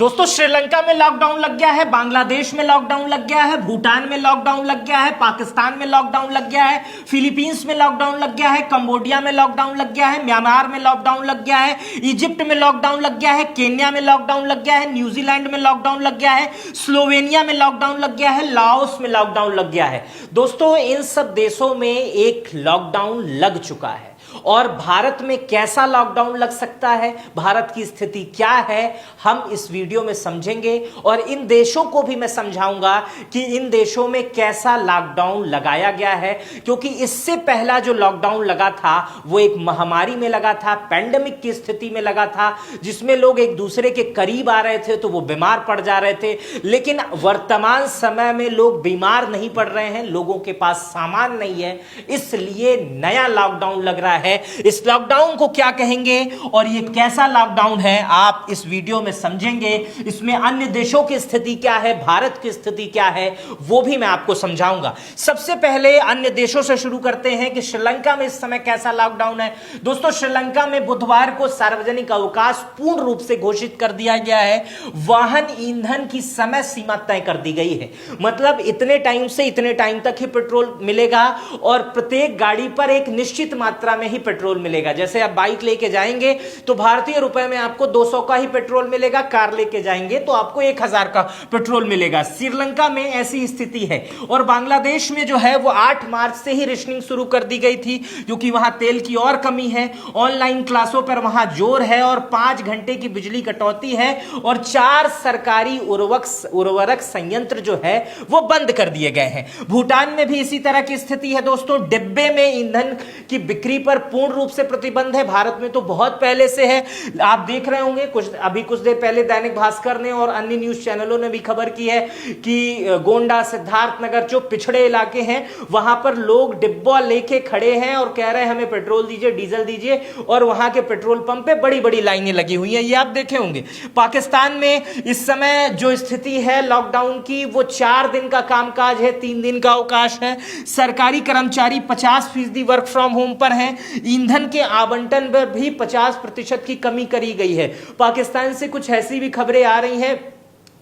दोस्तों श्रीलंका में लॉकडाउन लग गया है, बांग्लादेश में लॉकडाउन लग गया है, भूटान में लॉकडाउन लग गया है, पाकिस्तान में लॉकडाउन लग गया है, फिलीपींस में लॉकडाउन लग गया है, कंबोडिया में लॉकडाउन लग गया है, म्यांमार में लॉकडाउन लग गया है, इजिप्ट में लॉकडाउन लग गया है, केन्या में लॉकडाउन लग गया है, न्यूजीलैंड में लॉकडाउन लग गया है, स्लोवेनिया में लॉकडाउन लग गया है, लाओस में लॉकडाउन लग गया है। दोस्तों इन सब देशों में एक लॉकडाउन लग चुका है और भारत में कैसा लॉकडाउन लग सकता है, भारत की स्थिति क्या है, हम इस वीडियो में समझेंगे और इन देशों को भी मैं समझाऊंगा कि इन देशों में कैसा लॉकडाउन लगाया गया है। क्योंकि इससे पहला जो लॉकडाउन लगा था वो एक महामारी में लगा था, पैंडेमिक की स्थिति में लगा था, जिसमें लोग एक दूसरे के करीब आ रहे थे तो वो बीमार पड़ जा रहे थे। लेकिन वर्तमान समय में लोग बीमार नहीं पड़ रहे हैं, लोगों के पास सामान नहीं है, इसलिए नया लॉकडाउन लग रहा है। इस लॉकडाउन को क्या कहेंगे और ये कैसा लॉकडाउन है आप इस वीडियो में समझेंगे। इसमें अन्य देशों की स्थिति क्या है, भारत की स्थिति क्या है, वो भी मैं आपको समझाऊंगा। सबसे पहले अन्य देशों से शुरू करते हैं कि श्रीलंका में इस समय कैसा लॉकडाउन है। दोस्तों श्रीलंका में बुधवार को सार्वजनिक अवकाश पूर्ण रूप से घोषित कर दिया गया है। वाहन ईंधन की समय सीमा तय कर दी गई है, मतलब इतने टाइम से इतने टाइम तक ही पेट्रोल मिलेगा और प्रत्येक गाड़ी पर एक निश्चित मात्रा में ही पेट्रोल मिलेगा। जैसे आप बाइक लेके जाएंगे तो भारतीय रुपए में आपको 200 का ही पेट्रोल मिलेगा, कार लेके जाएंगे तो आपको 1000 का पेट्रोल मिलेगा। श्रीलंका में ऐसी स्थिति है। और बांग्लादेश में जो है वो 8 मार्च से ही रेशनिंग शुरू कर दी गई थी, क्योंकि वहां तेल की और कमी है, ऑनलाइन क्लासों पर वहां जोर है और 5 घंटे की बिजली कटौती है और 4 सरकारी उर्वरक संयंत्र जो है वो बंद कर दिए गए हैं। भूटान में भी इसी तरह की स्थिति है। दोस्तों डिब्बे में ईंधन की बिक्री पर पूर्ण रूप से प्रतिबंध है। भारत में तो बहुत पहले से है, आप देख रहे होंगे कुछ देर पहले दैनिक भास्कर ने और अन्य न्यूज चैनलों ने भी खबर की है कि गोंडा, सिद्धार्थनगर जो पिछड़े इलाके हैं वहां पर लोग डिब्बा लेके खड़े हैं और कह रहे हैं हमें पेट्रोल दीजिए, डीजल दीजिए, और वहां के पेट्रोल पंप पे बड़ी बड़ी लाइनें लगी हुई हैं, ये आप देखे होंगे। पाकिस्तान में इस समय जो स्थिति है लॉकडाउन की वो 4 दिन का कामकाज है, 3 दिन का अवकाश है। सरकारी कर्मचारी 50% वर्क फ्रॉम होम पर हैं। ईंधन के आवंटन पर भी 50% की कमी करी गई है। पाकिस्तान से कुछ ऐसी भी खबरें आ रही हैं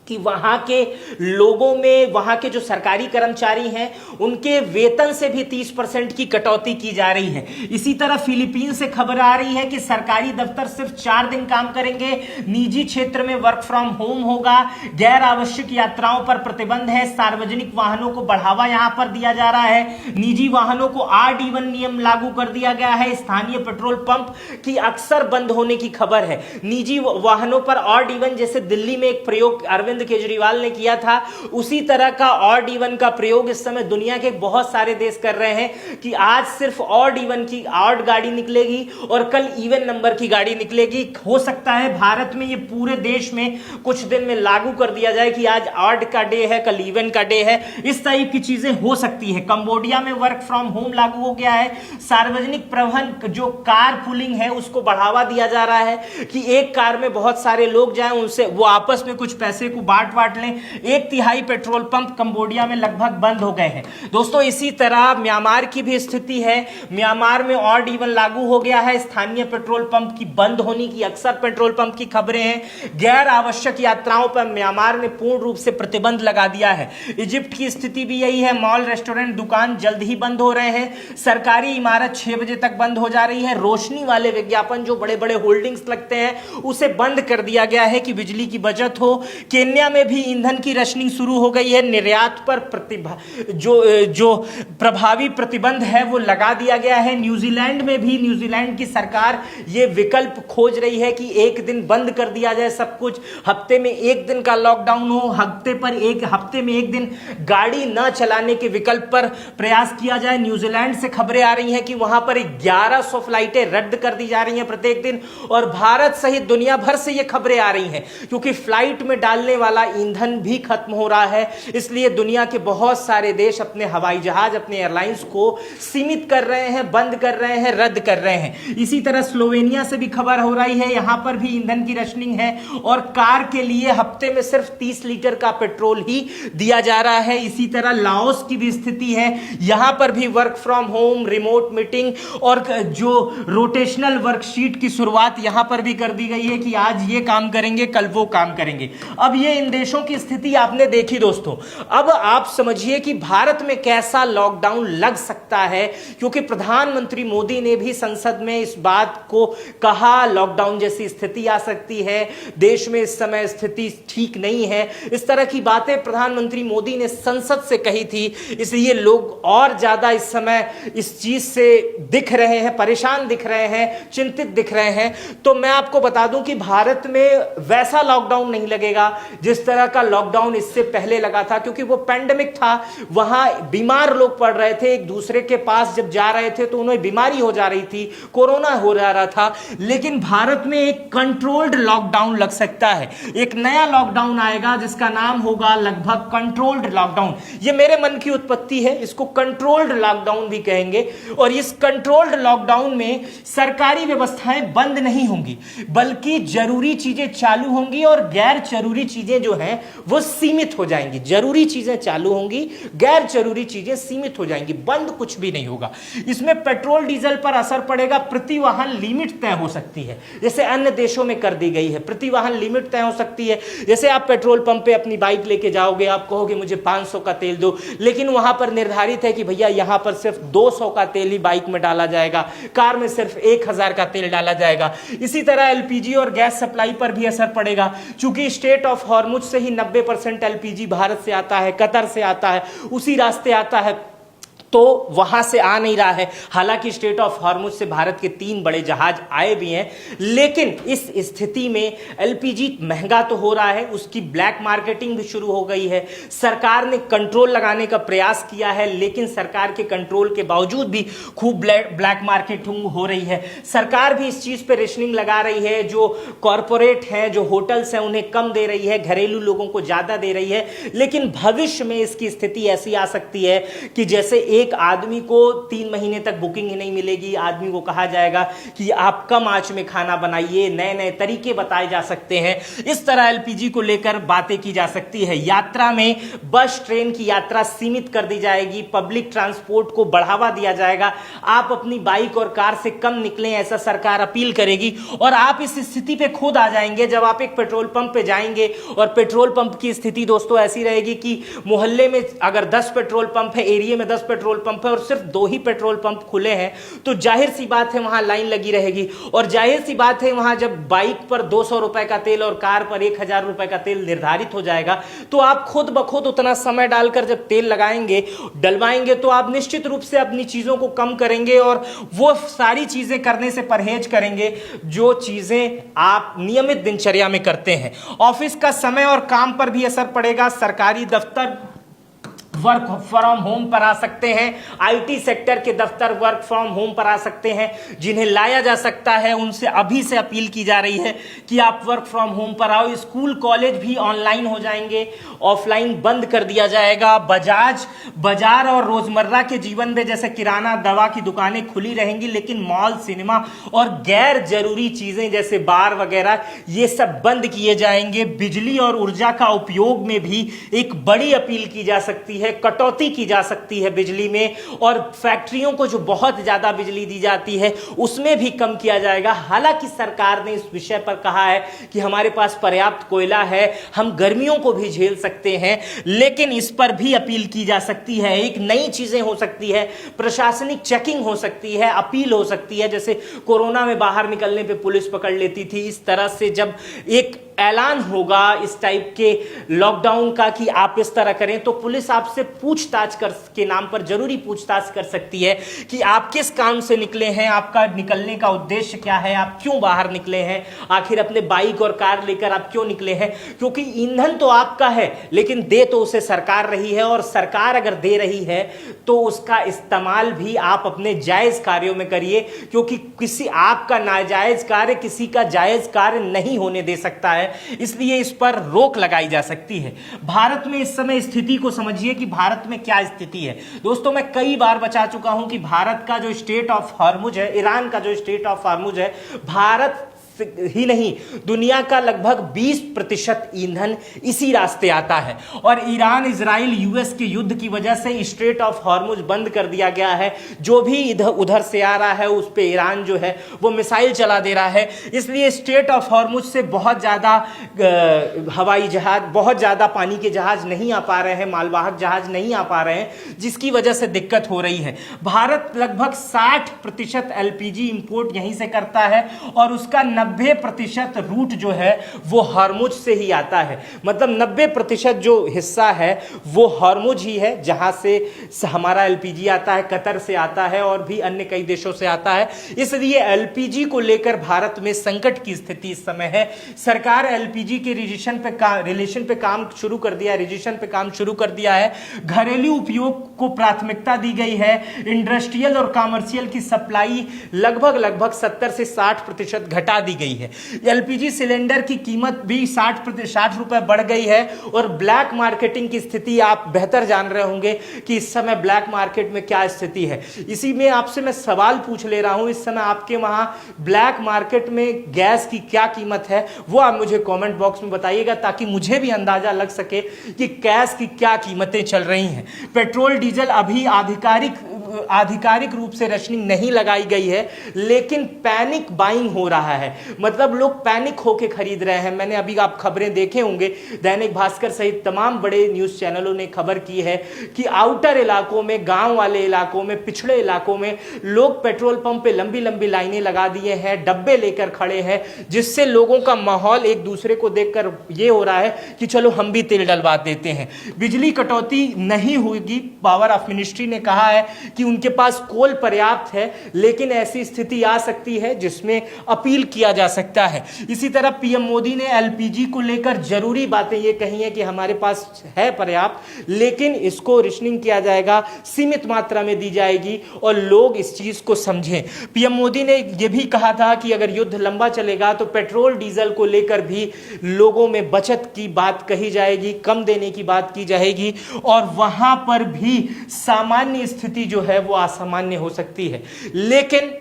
कि वहां के लोगों में, वहां के जो सरकारी कर्मचारी हैं उनके वेतन से भी 30% की कटौती की जा रही है। इसी तरह फिलीपींस से खबर आ रही है कि सरकारी दफ्तर सिर्फ 4 दिन काम करेंगे, निजी क्षेत्र में वर्क फ्रॉम होम होगा, गैर आवश्यक यात्राओं पर प्रतिबंध है, सार्वजनिक वाहनों को बढ़ावा यहां पर दिया जा रहा है, निजी वाहनों को RD1 नियम लागू कर दिया गया है। स्थानीय पेट्रोल पंप की अक्सर बंद होने की खबर है। निजी वाहनों पर RD1 जैसे दिल्ली में एक प्रयोग अरविंद केजरीवाल ने किया था, उसी तरह का RD1 का प्रयोग इस समय दुनिया के बहुत सारे देश कर रहे हैं कि आज सिर्फ RD1 की ऑड गाड़ी निकलेगी और कल इवन नंबर की गाड़ी निकलेगी। हो सकता है भारत में ये पूरे देश में कुछ दिन में लागू कर दिया जाए कि आज ऑड का डे है, कल इवन का डे है, इस टाइप की चीजें हो सकती है। कंबोडिया में वर्क फ्रॉम होम लागू हो गया है। सार्वजनिक परिवहन जो कार पूलिंग है उसको बढ़ावा दिया जा रहा है कि एक कार में बहुत सारे लोग जाएं, उनसे वो आपस में कुछ पैसे को बांट लें। 1/3 पेट्रोल पंप कंबोडिया में लगभग बंद हो गए हैं। दोस्तों इसी तरह म्यांमार की भी स्थिति है। म्यांमार में RD1 लागू हो गया है। स्थानीय पेट्रोल पंप की बंद होने की अक्सर पेट्रोल पंप की खबरें हैं। गैर आवश्यक यात्राओं पर म्यांमार ने पूर्ण रूप से प्रतिबंध लगा दिया है। इजिप्ट की स्थिति भी यही है। मॉल, रेस्टोरेंट, दुकान जल्द ही बंद हो रहे हैं। सरकारी इमारत 6 बजे तक बंद हो जा रही है। रोशनी वाले विज्ञापन जो बड़े बड़े होल्डिंग्स लगते हैं उसे बंद कर दिया गया है कि बिजली की बचत हो। केन्या में भी ईंधन की रशनिंग शुरू हो गई है। निर्यात पर जो प्रभावी प्रतिबंध है वो लगा दिया गया है। न्यूजीलैंड में भी न्यूजीलैंड की सरकार ये विकल्प खोज रही है कि एक दिन बंद कर दिया जाए सब कुछ, हफ्ते में 1 दिन का लॉकडाउन हो, हफ्ते में एक दिन गाड़ी न चलाने के विकल्प पर प्रयास किया जाए। न्यूजीलैंड से खबरें आ रही हैं कि वहां पर 1100 फ्लाइटें रद्द कर दी जा रही हैं प्रत्येक दिन। और भारत सहित दुनिया भर से ये खबरें आ रही हैं क्योंकि फ्लाइट में डालने वाला ईंधन भी खत्म हो रहा है, इसलिए दुनिया के बहुत सारे देश अपने हवाई जहाज, अपने एयरलाइंस को सीमित कर रहे हैं, बंद कर रहे हैं, रद्द कर रहे हैं। इसी तरह स्लोवेनिया से भी खबर हो रही है, यहां पर भी ईंधन की रशनिंग है और कार के लिए हफ्ते में सिर्फ 30 लीटर का पेट्रोल ही दिया जा रहा है। इसी तरह लाओस की भी स्थिति है, यहां पर भी work from home, remote meeting और जो रोटेशनल वर्कशीट की शुरुआत यहां पर भी कर दी गई है कि आज ये काम करेंगे, कल वो काम करेंगे। अब ये इन देशों की स्थिति आपने देखी दोस्तों। अब आप समझिए कि भारत में कैसा लॉकडाउन लग सकता है, क्योंकि प्रधानमंत्री मोदी ने भी संसद में इस बात को कहा, लॉकडाउन जैसी स्थिति आ सकती है, देश में इस समय स्थिति ठीक नहीं है। इस तरह की बातें प्रधानमंत्री मोदी ने संसद से कही थी, इसलिए लोग और ज्यादा इस समय इस चीज से दिख रहे हैं, परेशान दिख रहे हैं, चिंतित दिख रहे हैं। तो मैं आपको बता दूं कि भारत में वैसा लॉकडाउन नहीं लगेगा जिस तरह का लॉकडाउन इससे पहले लगा था, क्योंकि वो पैंडेमिक था, वहां बीमार लोग पड़ रहे थे, एक दूसरे के पास जब जा रहे थे तो उन्हें बीमारी हो जा रही थी, कोरोना हो जा रहा था। लेकिन भारत में एक कंट्रोल्ड लॉकडाउन लग सकता है, एक नया लॉकडाउन आएगा जिसका नाम होगा लगभग कंट्रोल्ड लॉकडाउन। ये मेरे मन की उत्पत्ति है, इसको कंट्रोल्ड लॉकडाउन भी कहेंगे। और इस कंट्रोल्ड लॉकडाउन में सरकारी व्यवस्थाएं बंद नहीं होंगी, बल्कि जरूरी चीजें चालू होंगी और गैर जरूरी चीजें जो हैं वो सीमित हो जाएंगी। जरूरी चीजें चालू होंगी, गैर जरूरी चीजें सीमित हो जाएंगी, बंद कुछ भी नहीं होगा। इसमें पेट्रोल डीजल पर असर पड़ेगा, प्रति वाहन लिमिट तय हो सकती है, जैसे अन्य देशों में कर दी गई है। प्रति वाहन लिमिट तय हो सकती है, जैसे आप पेट्रोल पंप पे अपनी बाइक लेके जाओगे, आप कहोगे मुझे 500 का तेल दो, लेकिन वहां पर निर्धारित है कि भैया यहां पर सिर्फ 200 का तेल ही बाइक में डाला जाएगा, कार में सिर्फ 1000 का तेल डाला जाएगा। इसी तरह एलपीजी और गैस सप्लाई पर भी असर पड़ेगा, चूंकि स्टेट ऑफ हॉर्मुज से ही 90% एलपीजी भारत से आता है, कतर से आता है, उसी रास्ते आता है, तो वहां से आ नहीं रहा है। हालांकि स्टेट ऑफ हॉर्मुज से भारत के 3 बड़े जहाज आए भी हैं, लेकिन इस स्थिति में एलपीजी महंगा तो हो रहा है, उसकी ब्लैक मार्केटिंग भी शुरू हो गई है। सरकार ने कंट्रोल लगाने का प्रयास किया है, लेकिन सरकार के कंट्रोल के बावजूद भी खूब ब्लैक मार्केटिंग हो रही है। सरकार भी इस चीज पे रेशनिंग लगा रही है, जो कॉरपोरेट है, जो होटल्स हैं, उन्हें कम दे रही है, घरेलू लोगों को ज्यादा दे रही है। लेकिन भविष्य में इसकी स्थिति ऐसी आ सकती है कि जैसे एक आदमी को 3 महीने तक बुकिंग ही नहीं मिलेगी, आदमी को कहा जाएगा कि आप कम आंच में खाना बनाइए, नए नए तरीके बताए जा सकते हैं। इस तरह एलपीजी को लेकर बातें की जा सकती है। यात्रा में बस ट्रेन की यात्रा सीमित कर दी जाएगी, पब्लिक ट्रांसपोर्ट को बढ़ावा दिया जाएगा, आप अपनी बाइक और कार से कम निकलें, ऐसा सरकार अपील करेगी। और आप इस स्थिति पे खुद आ जाएंगे जब आप एक पेट्रोल पंप पे जाएंगे और पेट्रोल पंप की स्थिति दोस्तों ऐसी रहेगी कि मोहल्ले में अगर 10 पेट्रोल पंप है, एरिया में 10 पेट्रोल पंप है और सिर्फ 2 ही पेट्रोल पंप खुले हैं, तो जाहिर सी बात है वहां लाइन लगी रहेगी। और जाहिर सी बात है वहां जब बाइक पर 200 रुपए का तेल और कार पर 1000 रुपए का तेल निर्धारित हो जाएगा, तो आप खुद ब खुद उतना समय डालकर जब तेल लगाएंगे, डलवाएंगे, तो आप निश्चित रूप से अपनी चीजों को कम करेंगे और वो सारी चीजें करने से परहेज करेंगे जो चीजें आप नियमित दिनचर्या में करते हैं। ऑफिस का समय और काम पर भी असर पड़ेगा। सरकारी दफ्तर वर्क फ्रॉम होम पर आ सकते हैं, आईटी सेक्टर के दफ्तर वर्क फ्रॉम होम पर आ सकते हैं। जिन्हें लाया जा सकता है उनसे अभी से अपील की जा रही है कि आप वर्क फ्रॉम होम पर आओ। स्कूल कॉलेज भी ऑनलाइन हो जाएंगे, ऑफलाइन बंद कर दिया जाएगा। बाजार और रोजमर्रा के जीवन में जैसे किराना, दवा की दुकानें खुली रहेंगी, लेकिन मॉल, सिनेमा और गैर जरूरी चीजें जैसे बार वगैरह ये सब बंद किए जाएंगे। बिजली और ऊर्जा का उपयोग में भी एक बड़ी अपील की जा सकती है, कटौती की जा सकती है बिजली में, और फैक्ट्रियों को जो बहुत ज्यादा बिजली दी जाती है उसमें भी कम किया जाएगा। हालांकि सरकार ने इस विषय पर कहा है कि हमारे पास पर्याप्त कोयला है, हम गर्मियों को भी झेल सकते हैं, लेकिन इस पर भी अपील की जा सकती है। एक नई चीजें हो सकती है, प्रशासनिक चेकिंग हो सकती है, अपील हो सकती है। जैसे कोरोना में बाहर निकलने पे पुलिस पकड़ लेती थी, इस तरह से जब एक ऐलान होगा इस टाइप के लॉकडाउन का कि आप इस तरह करें, तो पुलिस आपसे पूछताछ के नाम पर जरूरी पूछताछ कर सकती है कि आप किस काम से निकले हैं, आपका निकलने का उद्देश्य क्या है, आप क्यों बाहर निकले हैं, आखिर अपने बाइक और कार लेकर आप क्यों निकले हैं। क्योंकि ईंधन तो आपका है, लेकिन दे तो उसे सरकार रही है, और सरकार अगर दे रही है तो उसका इस्तेमाल भी आप अपने जायज कार्यों में करिए, क्योंकि किसी आपका नाजायज कार्य किसी का जायज कार्य नहीं होने दे सकता है। है, इसलिए इस पर रोक लगाई जा सकती है। भारत में इस समय स्थिति को समझिए कि भारत में क्या स्थिति है। दोस्तों, मैं कई बार बता चुका हूं कि भारत का जो स्टेट ऑफ हॉर्मुज है, ईरान का जो स्टेट ऑफ हॉर्मुज है, भारत ही नहीं दुनिया का लगभग 20% ईंधन इसी रास्ते आता है। और ईरान इजराइल यूएस के युद्ध की वजह से स्ट्रेट ऑफ हॉर्मुज बंद कर दिया गया है। जो भी इधर उधर से आ रहा है उस पे ईरान जो है वो मिसाइल चला दे रहा है। इसलिए स्ट्रेट ऑफ हॉर्मुज से बहुत ज्यादा हवाई जहाज, बहुत ज्यादा पानी के जहाज नहीं आ पा रहे हैं, मालवाहक जहाज नहीं आ पा रहे हैं, जिसकी वजह से दिक्कत हो रही है। भारत लगभग 60% एलपीजी इंपोर्ट यहीं से करता है और उसका 90% रूट जो है वो हॉर्मुज से ही आता है। मतलब 90% जो हिस्सा है वो हॉर्मुज ही है, जहां से हमारा एलपीजी आता है, कतर से आता है और भी अन्य कई देशों से आता है। इसलिए एलपीजी को लेकर भारत में संकट की स्थिति इस समय है। सरकार एलपीजी के रिलेशन पे काम शुरू कर दिया, रिजेक्शन पे काम शुरू कर दिया है। घरेलू उपयोग को प्राथमिकता दी गई है। इंडस्ट्रियल और कॉमर्शियल की सप्लाई लगभग 70 से 60% घटा दी गई है। एलपीजी सिलेंडर की कीमत भी 60 रुपए बढ़ गई है। और ब्लैक मार्केटिंग की स्थिति आप बेहतर जान रहे होंगे कि इस समय ब्लैक मार्केट में क्या स्थिति है। इसी में आपसे मैं सवाल पूछ ले रहा हूं, इस समय आपके वहां ब्लैक मार्केट में गैस की क्या कीमत है, वो आप मुझे कमेंट बॉक्स में बताइएगा, ताकि मुझे भी अंदाजा लग सके कि गैस की क्या कीमतें चल रही हैं। पेट्रोल डीजल अभी आधिकारिक रूप से रेशनिंग नहीं लगाई गई है, लेकिन पैनिक बाइंग हो रहा है। मतलब लोग पैनिक होकर खरीद रहे हैं। मैंने अभी आप खबरें देखे होंगे, दैनिक भास्कर सहित तमाम बड़े न्यूज चैनलों ने खबर की है कि आउटर इलाकों में, गांव वाले इलाकों में, पिछड़े इलाकों में लोग पेट्रोल पंप पे लंबी लंबी लाइनें लगा दिए हैं, डब्बे लेकर खड़े हैं, जिससे लोगों का माहौल एक दूसरे को देखकर ये हो रहा है कि चलो हम भी तेल डलवा देते हैं। बिजली कटौती नहीं होगी। पावर ऑफ मिनिस्ट्री ने कहा है कि उनके पास कोल पर्याप्त है, लेकिन ऐसी स्थिति आ सकती है जिसमें अपील किया जा सकता है। इसी तरह पीएम मोदी ने एलपीजी को लेकर जरूरी बातें ये कही है कि हमारे पास है पर्याप्त, लेकिन इसको रेशनिंग किया जाएगा, सीमित मात्रा में दी जाएगी और लोग इस चीज को समझें। पीएम मोदी ने यह भी कहा था कि अगर युद्ध लंबा चलेगा तो पेट्रोल डीजल को लेकर भी लोगों में बचत की बात कही जाएगी, कम देने की बात की जाएगी, और वहां पर भी सामान्य स्थिति जो है वो असामान्य हो सकती है। लेकिन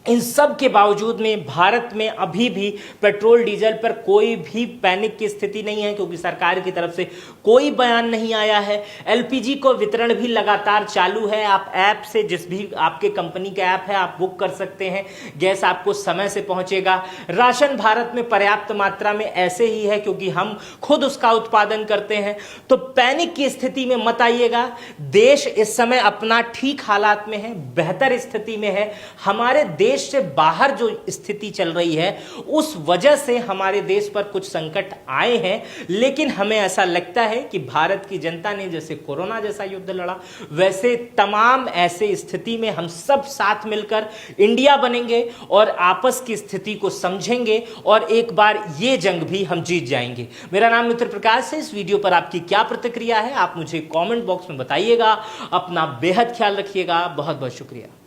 इन सब के बावजूद में भारत में अभी भी पेट्रोल डीजल पर कोई भी पैनिक की स्थिति नहीं है, क्योंकि सरकार की तरफ से कोई बयान नहीं आया है। एलपीजी को वितरण भी लगातार चालू है। आप ऐप से, जिस भी आपके कंपनी का ऐप है, आप बुक कर सकते हैं, गैस आपको समय से पहुंचेगा। राशन भारत में पर्याप्त मात्रा में ऐसे ही है क्योंकि हम खुद उसका उत्पादन करते हैं। तो पैनिक की स्थिति में मत आइएगा। देश इस समय अपना ठीक हालात में है, बेहतर स्थिति में है। हमारे देश से बाहर जो स्थिति चल रही है उस वजह से हमारे देश पर कुछ संकट आए हैं, लेकिन हमें ऐसा लगता है कि भारत की जनता ने जैसे कोरोना जैसा युद्ध लड़ा, वैसे तमाम ऐसे स्थिति में हम सब साथ मिलकर इंडिया बनेंगे और आपस की स्थिति को समझेंगे और एक बार ये जंग भी हम जीत जाएंगे। मेरा नाम मित्र प्रकाश है। इस वीडियो पर आपकी क्या प्रतिक्रिया है आप मुझे कमेंट बॉक्स में बताइएगा। अपना बेहद ख्याल रखिएगा। बहुत बहुत शुक्रिया।